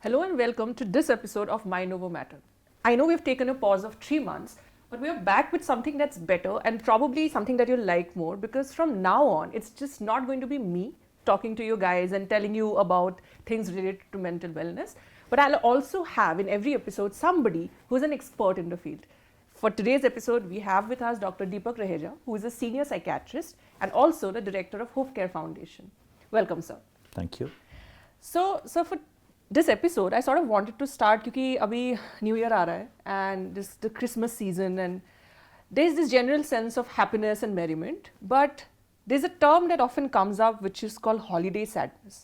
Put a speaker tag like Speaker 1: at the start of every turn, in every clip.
Speaker 1: Hello and welcome to this episode of Mind Over Matter. I know we've taken a pause of 3 months, but we are back with something that's better and probably something that you'll like more, because from now on, it's just not going to be me talking to you guys and telling you about things related to mental wellness, but I'll also have in every episode somebody who's an expert in the field. For today's episode, we have with us Dr. Deepak Raheja, who is a senior psychiatrist and also the director of Hope Care Foundation. Welcome, sir.
Speaker 2: Thank you.
Speaker 1: So for this episode, I sort of wanted to start because abhi New Year aa raha hai and this the Christmas season, and there's this general sense of happiness and merriment, but there's a term that often comes up which is called holiday sadness.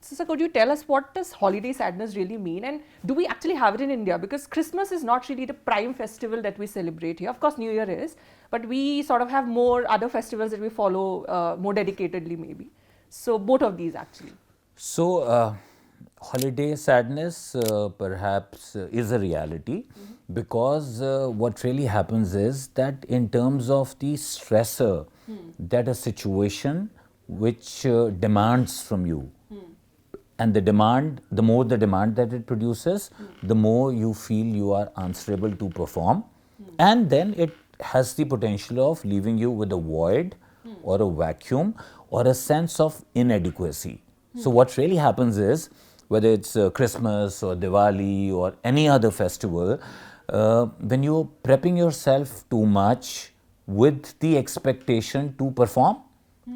Speaker 1: So sir, could you tell us what does holiday sadness really mean, and do we actually have it in India? Because Christmas is not really the prime festival that we celebrate here. Of course, New Year is, but we sort of have more other festivals that we follow more dedicatedly maybe. So both of these actually.
Speaker 2: So, holiday sadness perhaps is a reality because what really happens is that in terms of the stressor that a situation which demands from you, and the more the demand that it produces, the more you feel you are answerable to perform, and then it has the potential of leaving you with a void or a vacuum or a sense of inadequacy. So what really happens is, whether it's Christmas or Diwali or any other festival, when you're prepping yourself too much with the expectation to perform,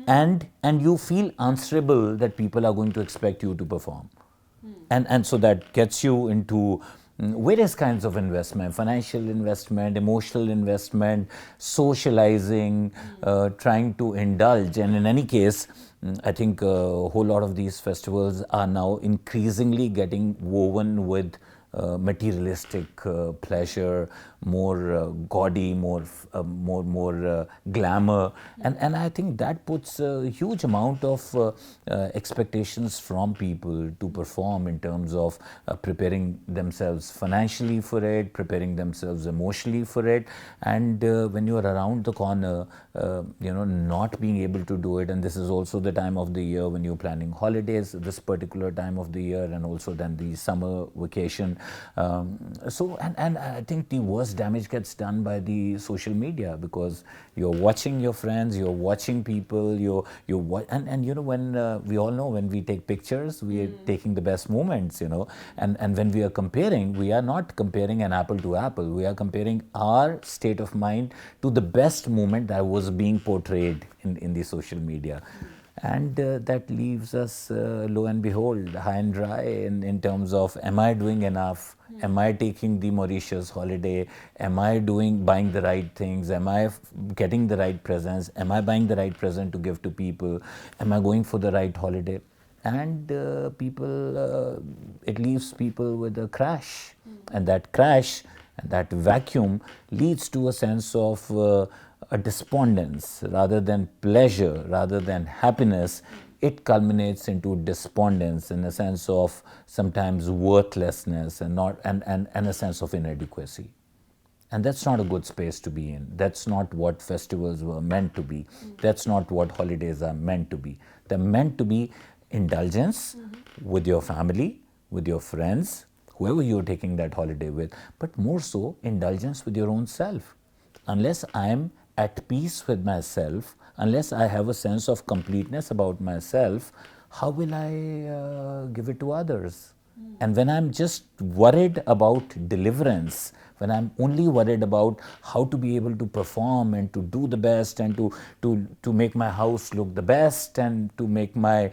Speaker 2: and you feel answerable that people are going to expect you to perform. And so that gets you into various kinds of investment, financial investment, emotional investment, socializing, trying to indulge. And in any case, I think a whole lot of these festivals are now increasingly getting woven with materialistic pleasure, more gaudy, more glamour, and I think that puts a huge amount of expectations from people to perform in terms of preparing themselves financially for it, preparing themselves emotionally for it, and when you are around the corner, not being able to do it. And this is also the time of the year when you're planning holidays, this particular time of the year, and also then the summer vacation. And I think the worst damage gets done by the social media, because you're watching your friends, you're watching people, and when we all know when we take pictures, we are taking the best moments, and when we are comparing, we are not comparing an apple to apple. We are comparing our state of mind to the best moment that was being portrayed in the social media. And that leaves us, lo and behold, high and dry in terms of, am I doing enough? Am I taking the Mauritius holiday? Am I buying the right things? Am I getting the right presents? Am I buying the right present to give to people? Am I going for the right holiday? And it leaves people with a crash. And that crash and that vacuum leads to a sense of a despondence. Rather than pleasure, rather than happiness, it culminates into despondence, in a sense of sometimes worthlessness and a sense of inadequacy. And that's not a good space to be in. That's not what festivals were meant to be. That's not what holidays are meant to be. They're meant to be indulgence with your family, with your friends, whoever you're taking that holiday with, but more so indulgence with your own self. Unless I'm at peace with myself, unless I have a sense of completeness about myself, how will I give it to others? And when I'm just worried about deliverance, when I'm only worried about how to be able to perform and to do the best and to make my house look the best and to make my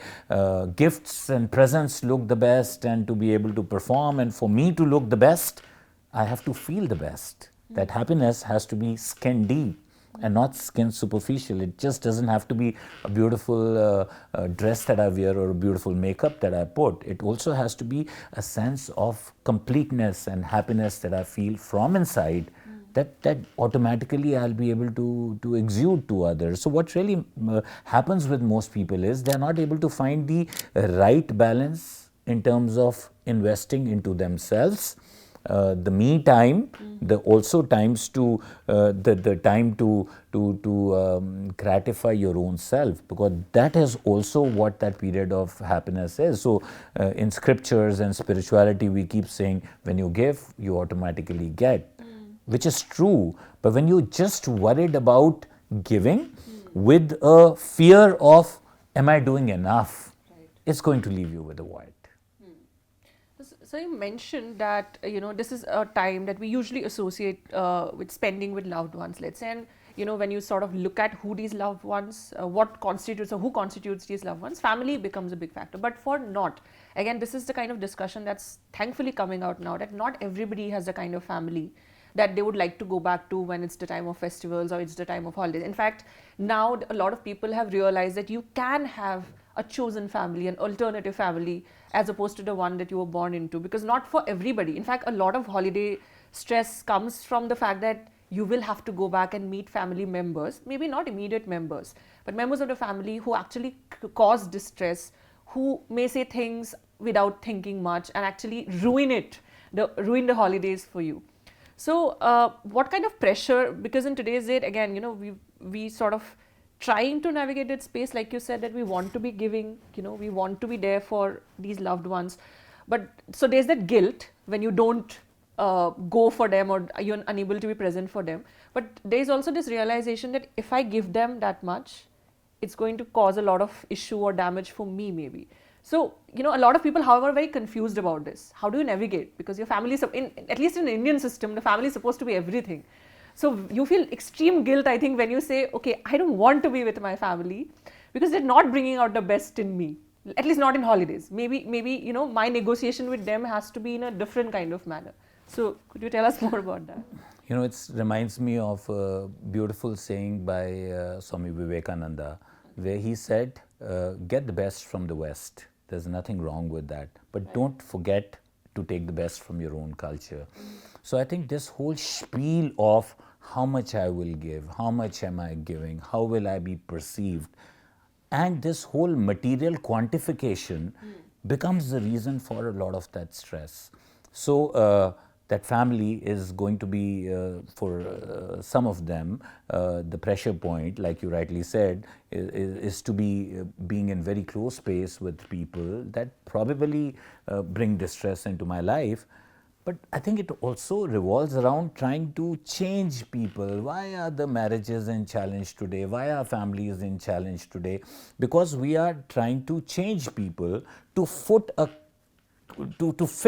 Speaker 2: gifts and presents look the best and to be able to perform and for me to look the best, I have to feel the best. That happiness has to be skin deep and not skin superficial. It just doesn't have to be a beautiful dress that I wear or a beautiful makeup that I put. It also has to be a sense of completeness and happiness that I feel from inside, that automatically I'll be able to exude to others. So what really happens with most people is they're not able to find the right balance in terms of investing into themselves the me time, the also times to the time to gratify your own self, because that is also what that period of happiness is. So in scriptures and spirituality we keep saying when you give you automatically get, which is true. But when you just worried about giving with a fear of am I doing enough, it's going to leave you with a void.
Speaker 1: So you mentioned that this is a time that we usually associate with spending with loved ones, let's say, and when you sort of look at who these loved ones, what constitutes or who constitutes these loved ones, family becomes a big factor. But for not, again, this is the kind of discussion that's thankfully coming out now, that not everybody has the kind of family that they would like to go back to when it's the time of festivals or it's the time of holidays. In fact, now a lot of people have realized that you can have a chosen family, an alternative family, as opposed to the one that you were born into, because not for everybody. In fact, a lot of holiday stress comes from the fact that you will have to go back and meet family members, maybe not immediate members, but members of the family who actually cause distress, who may say things without thinking much and actually ruin the holidays for you. So what kind of pressure, because in today's date, again, we sort of trying to navigate that space, like you said, that we want to be giving, we want to be there for these loved ones. But so there's that guilt when you don't go for them or you're unable to be present for them. But there's also this realization that if I give them that much, it's going to cause a lot of issue or damage for me maybe. So, a lot of people, however, are very confused about this. How do you navigate? Because your family, at least in the Indian system, the family is supposed to be everything. So you feel extreme guilt, I think, when you say, okay, I don't want to be with my family because they're not bringing out the best in me, at least not in holidays. Maybe my negotiation with them has to be in a different kind of manner. So could you tell us more about that?
Speaker 2: It reminds me of a beautiful saying by Swami Vivekananda, where he said, get the best from the West. There's nothing wrong with that. But don't forget to take the best from your own culture. So I think this whole spiel of how much I will give, how much am I giving, how will I be perceived, and this whole material quantification becomes the reason for a lot of that stress. So that family is going to be, for some of them, the pressure point, like you rightly said, is to be being in very close space with people that probably bring distress into my life. But I think it also revolves around trying to change people. Why are the marriages in challenge today? Why are families in challenge today? Because we are trying to change people to fit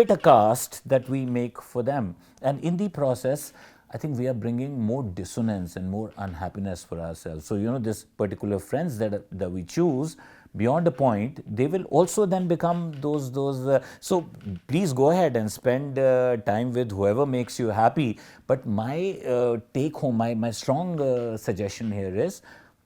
Speaker 2: a cast that we make for them. And in the process, I think we are bringing more dissonance and more unhappiness for ourselves. So, this particular friends that we choose, beyond a point, they will also then become those. So please go ahead and spend time with whoever makes you happy. But my take home, my strong suggestion here is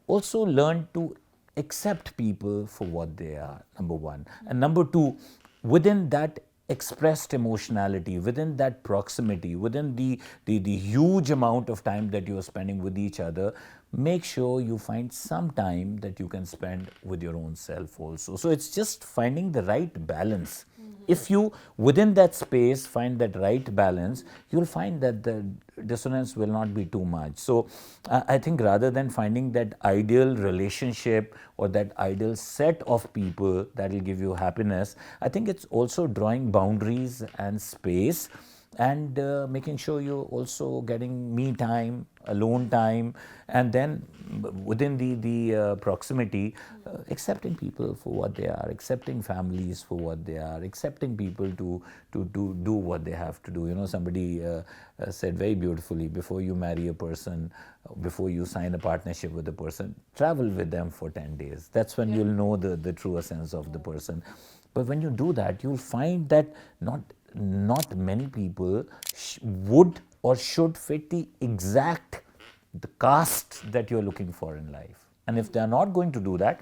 Speaker 2: also learn to accept people for what they are, number one. And number two, within that expressed emotionality, within that proximity, within the huge amount of time that you are spending with each other, make sure you find some time that you can spend with your own self also. So it's just finding the right balance. If you, within that space, find that right balance, you'll find that the dissonance will not be too much. So I think rather than finding that ideal relationship or that ideal set of people that will give you happiness, I think it's also drawing boundaries and space, and making sure you're also getting me time, alone time, and then within the proximity, accepting people for what they are, accepting families for what they are, accepting people to do what they have to do. Somebody said very beautifully, before you marry a person, before you sign a partnership with a person, travel with them for 10 days. That's when you'll know the true essence of the person. But when you do that, you'll find that not many people would or should fit the cast that you're looking for in life. And if they're not going to do that,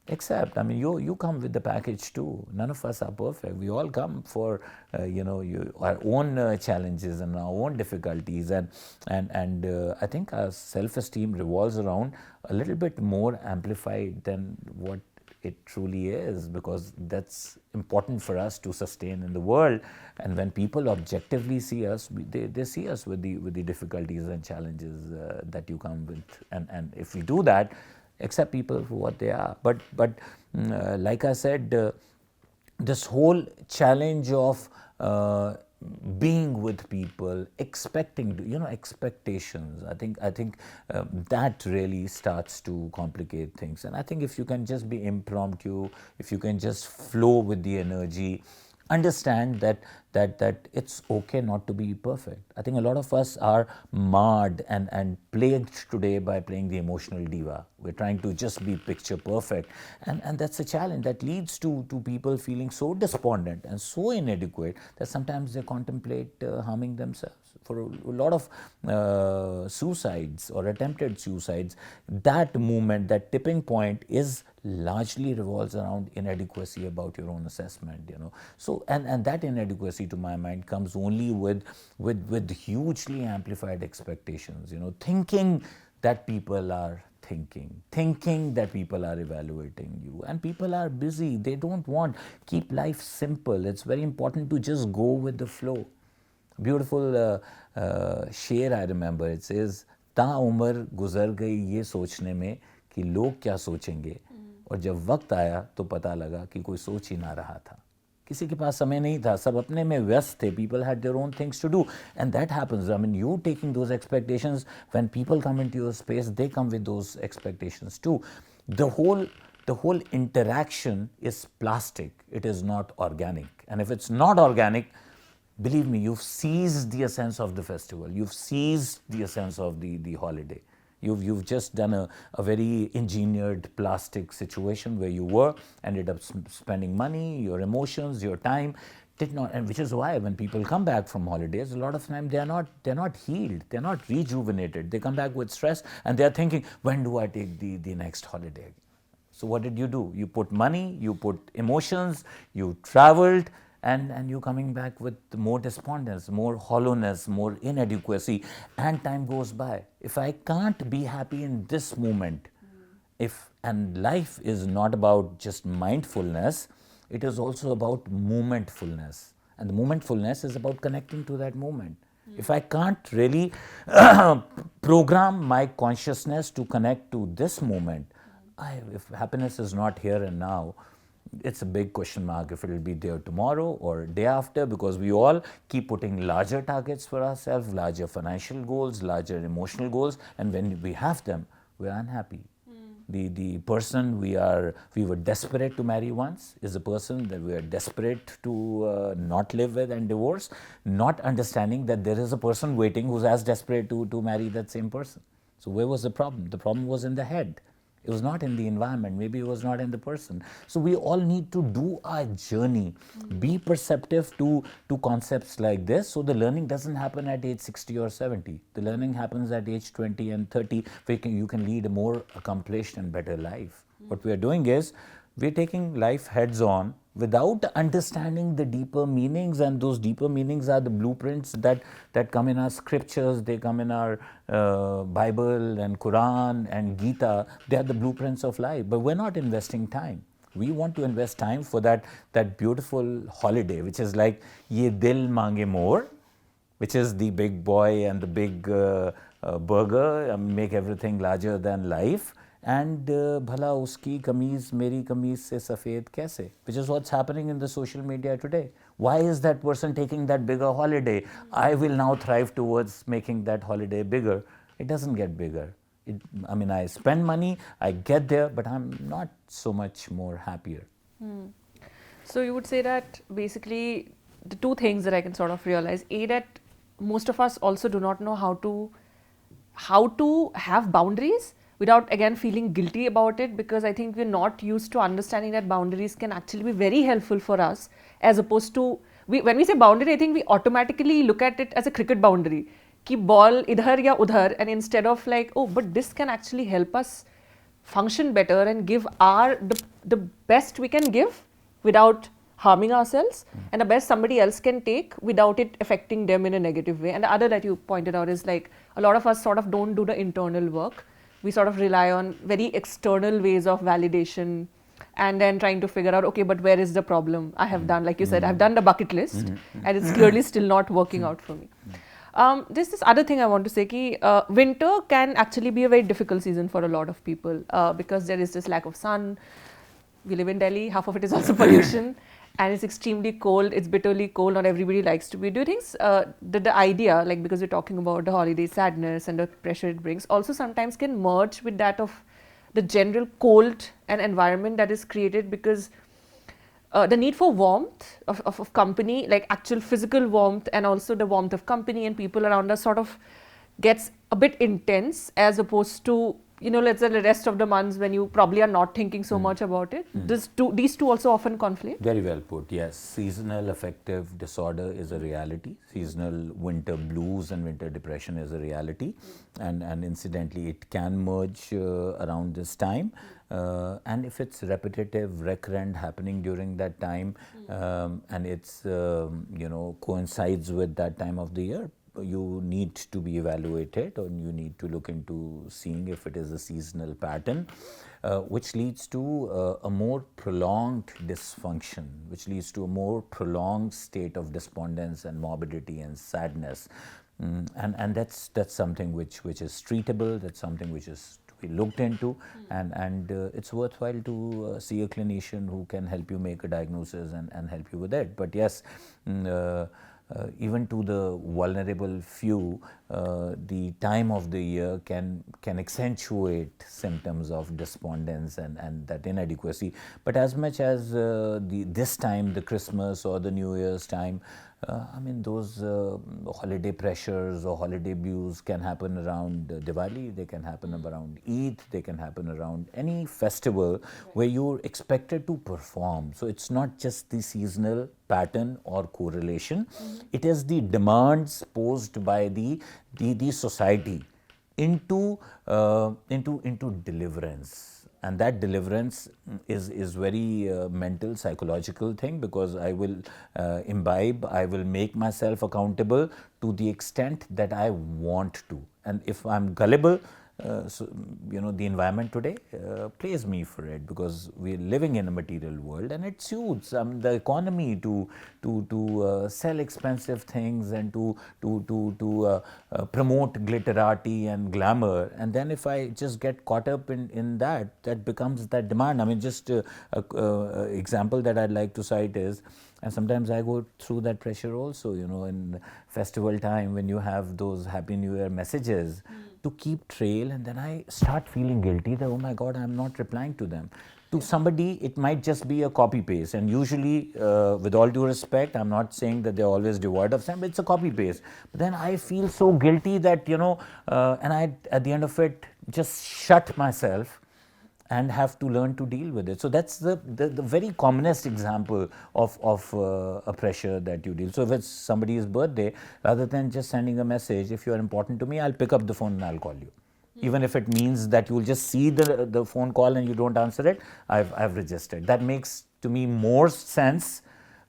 Speaker 2: accept. You come with the package too. None of us are perfect. We all come for our own challenges and our own difficulties, and I think our self-esteem revolves around a little bit more amplified than what It truly is, because that's important for us to sustain in the world. And when people objectively see us, they see us with the difficulties and challenges that you come with. And if we do that, accept people for what they are. But like I said, this whole challenge of being with people, expecting, expectations. I think that really starts to complicate things. And I think if you can just be impromptu, if you can just flow with the energy, understand that it's okay not to be perfect. I think a lot of us are marred and plagued today by playing the emotional diva. We're trying to just be picture perfect, and that's a challenge that leads to people feeling so despondent and so inadequate that sometimes they contemplate harming themselves. For a lot of suicides or attempted suicides, that moment, that tipping point is largely revolves around inadequacy about your own assessment, So, and that inadequacy, to my mind, comes only with hugely amplified expectations, thinking that people are thinking that people are evaluating you, and people are busy. They don't want, keep life simple. It's very important to just go with the flow. Beautiful शेर I remember. It says, ता उम्र गुजर गई ये सोचने में कि लोग क्या सोचेंगे, और जब वक्त आया तो पता लगा कि कोई सोच ही ना रहा था. किसी के पास समय नहीं था, सब अपने में व्यस्त थे. People had their own things to do, and that happens. I mean, you taking those expectations, when people come into your space, they come with those expectations too. The whole interaction is plastic. It is not organic, and if it's not organic, believe me, you've seized the essence of the festival. You've seized the essence of the holiday. You've just done a very engineered plastic situation where you were, ended up spending money, your emotions, your time, did not, and which is why when people come back from holidays, a lot of time they're not healed, they're not rejuvenated. They come back with stress and they're thinking, when do I take the next holiday? So what did you do? You put money, you put emotions, you traveled, and you're coming back with more despondence, more hollowness, more inadequacy, and time goes by. If I can't be happy in this moment, and life is not about just mindfulness, it is also about momentfulness. And the momentfulness is about connecting to that moment. If I can't really program my consciousness to connect to this moment, if happiness is not here and now, it's a big question mark if it will be there tomorrow or day after, because we all keep putting larger targets for ourselves, larger financial goals, larger emotional goals, and when we have them, we're unhappy. The person we were desperate to marry once is a person that we are desperate to not live with and divorce, not understanding that there is a person waiting who's as desperate to marry that same person. So where was the problem? The problem was in the head. It was not in the environment. Maybe it was not in the person. So we all need to do our journey, be perceptive to concepts like this. So the learning doesn't happen at age 60 or 70. The learning happens at age 20 and 30, where you can lead a more accomplished and better life. What we are doing is, we're taking life heads on without understanding the deeper meanings, and those deeper meanings are the blueprints that come in our scriptures, they come in our Bible and Quran and Gita. They are the blueprints of life, but we're not investing time. We want to invest time for that beautiful holiday, which is like Ye Dil Mange More, which is the big boy and the big burger, make everything larger than life. And bhala uski kameez meri kameez se safed kaise, which is what's happening in the social media today. Why is that person taking that bigger holiday? I will now thrive towards making that holiday bigger. It doesn't get bigger. I spend money, I get there, but I'm not so much more happier.
Speaker 1: So you would say that basically the two things that I can sort of realize, that most of us also do not know how to have boundaries without again feeling guilty about it, because I think we're not used to understanding that boundaries can actually be very helpful for us, as opposed to, when we say boundary, I think we automatically look at it as a cricket boundary, ki ball idhar ya udhar, and instead of like, oh, but this can actually help us function better and give the best we can give without harming ourselves, and the best somebody else can take without it affecting them in a negative way. And the other that you pointed out is like, a lot of us sort of don't do the internal work. We sort of rely on very external ways of validation and then trying to figure out, okay, but where is the problem? I have done, like you said, I've done the bucket list, and it's clearly still not working out for me. There's this other thing I want to say, ki, winter can actually be a very difficult season for a lot of people because there is this lack of sun. We live in Delhi, half of it is also pollution, and it's extremely cold, it's bitterly cold, not everybody likes to be. Do you think the idea, like because we're talking about the holiday sadness and the pressure it brings, also sometimes can merge with that of the general cold and environment that is created because the need for warmth of company, like actual physical warmth and also the warmth of company and people around us sort of gets a bit intense as opposed to, you know, let's say the rest of the months when you probably are not thinking so much about it. These two also often conflict?
Speaker 2: Very well put, yes. Seasonal affective disorder is a reality. Seasonal winter blues and winter depression is a reality. And incidentally, it can merge around this time. And if it's repetitive, recurrent, happening during that time, and it's, you know, coincides with that time of the year, you need to be evaluated, or you need to look into seeing if it is a seasonal pattern, which leads to a more prolonged dysfunction, which leads to a more prolonged state of despondence and morbidity and sadness. And that's something which is treatable, that's something which is to be looked into, and it's worthwhile to see a clinician who can help you make a diagnosis and help you with it. But yes, even to the vulnerable few, the time of the year can accentuate symptoms of despondence and that inadequacy. But as much as this time, the Christmas or the New Year's time, I mean, those holiday pressures or holiday blues can happen around Diwali, they can happen around Eid, they can happen around any festival where you're expected to perform. So it's not just the seasonal pattern or correlation, it is the demands posed by the society into deliverance. And that deliverance is very mental, psychological thing, because I will imbibe, I will make myself accountable to the extent that I want to. And if I'm gullible, so, you know, the environment today plays me for it, because we're living in a material world and it suits the economy to sell expensive things and to promote glitterati and glamour. And then if I just get caught up in that becomes that demand. I mean, just example that I'd like to cite is, and sometimes I go through that pressure also, you know, in festival time when you have those Happy New Year messages to keep trail, and then I start feeling guilty that, oh my God, I'm not replying to them. To somebody, it might just be a copy paste, and usually, with all due respect, I'm not saying that they're always devoid of sense, but it's a copy paste. But then I feel so guilty that, you know, and I, at the end of it, just shut myself and have to learn to deal with it. So that's the very commonest example of a pressure that you deal. So if it's somebody's birthday, rather than just sending a message, if you're important to me, I'll pick up the phone and I'll call you. Even if it means that you'll just see the phone call and you don't answer it, I've registered. That makes to me more sense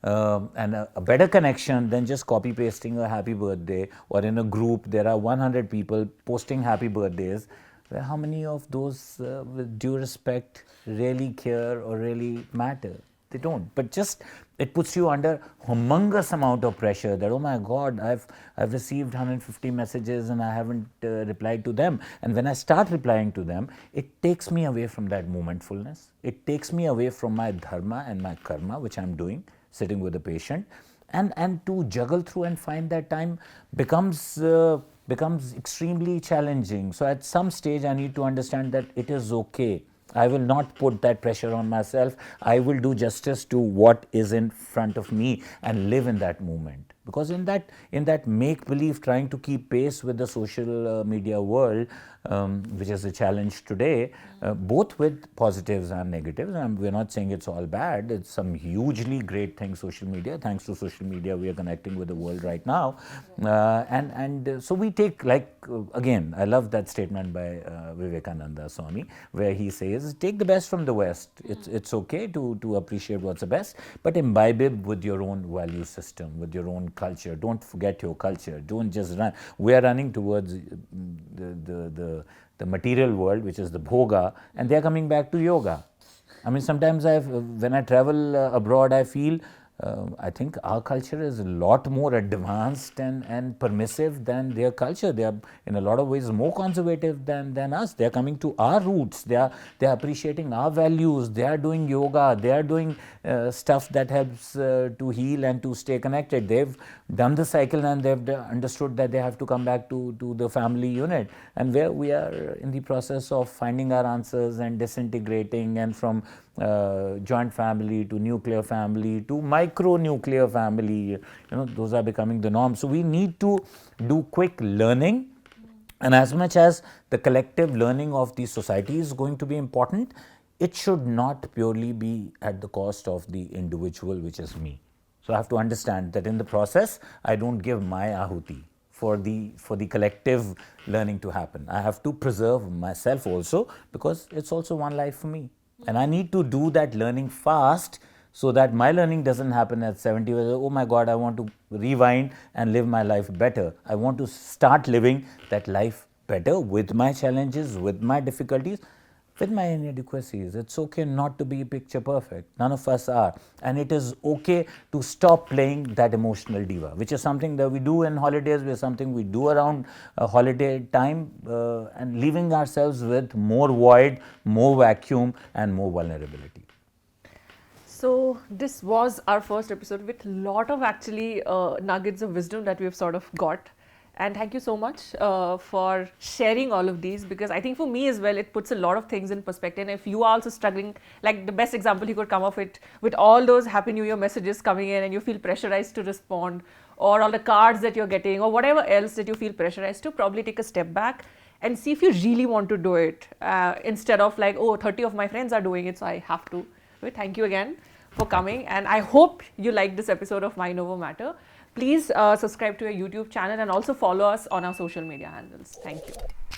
Speaker 2: and a better connection than just copy pasting a happy birthday, or in a group there are 100 people posting happy birthdays. Well, how many of those, with due respect, really care or really matter? They don't. But just it puts you under humongous amount of pressure that, oh my God, I've received 150 messages and I haven't replied to them. And when I start replying to them, it takes me away from that momentfulness. It takes me away from my dharma and my karma, which I'm doing, sitting with a patient. And to juggle through and find that time becomes extremely challenging. So at some stage I need to understand that it is okay. I will not put that pressure on myself. I will do justice to what is in front of me and live in that moment. Because in that make-believe, trying to keep pace with the social media world, which is a challenge today, both with positives and negatives. And we're not saying it's all bad. It's some hugely great thing, social media. Thanks to social media, we are connecting with the world right now. So we take, like, again, I love that statement by Vivekananda Swami, where he says, take the best from the West. It's okay to appreciate what's the best, but imbibe it with your own value system, with your own culture. Don't forget your culture. Don't just run. We are running towards the material world, which is the bhoga, and they are coming back to yoga. I mean, sometimes when I travel abroad, I feel I think our culture is a lot more advanced and permissive than their culture. They are in a lot of ways more conservative than us. They are coming to our roots. They are appreciating our values. They are doing yoga. They are doing stuff that helps to heal and to stay connected. They've done the cycle and they've understood that they have to come back to the family unit. And where we are in the process of finding our answers and disintegrating, and from joint family to nuclear family to micro nuclear family, those are becoming the norm. So we need to do quick learning, and as much as the collective learning of the society is going to be important, it should not purely be at the cost of the individual, which is me. So I have to understand that in the process, I don't give my ahuti for the collective learning to happen. I have to preserve myself also, because it's also one life for me. And I need to do that learning fast, so that my learning doesn't happen at 70 years. Oh my God, I want to rewind and live my life better. I want to start living that life better with my challenges, with my difficulties, with my inadequacies. It's okay not to be picture perfect. None of us are. And it is okay to stop playing that emotional diva, which is something that we do in holidays, which is something we do around holiday time, and leaving ourselves with more void, more vacuum, and more vulnerability.
Speaker 1: So this was our first episode with a lot of actually nuggets of wisdom that we've sort of got. And thank you so much for sharing all of these, because I think for me as well, it puts a lot of things in perspective. And if you are also struggling, like the best example you could come up with all those Happy New Year messages coming in and you feel pressurized to respond, or all the cards that you're getting, or whatever else that you feel pressurized to, probably take a step back and see if you really want to do it, instead of like, oh, 30 of my friends are doing it, so I have to. Thank you again for coming, and I hope you liked this episode of Mind Over Matter. Please subscribe to our YouTube channel and also follow us on our social media handles. Thank you.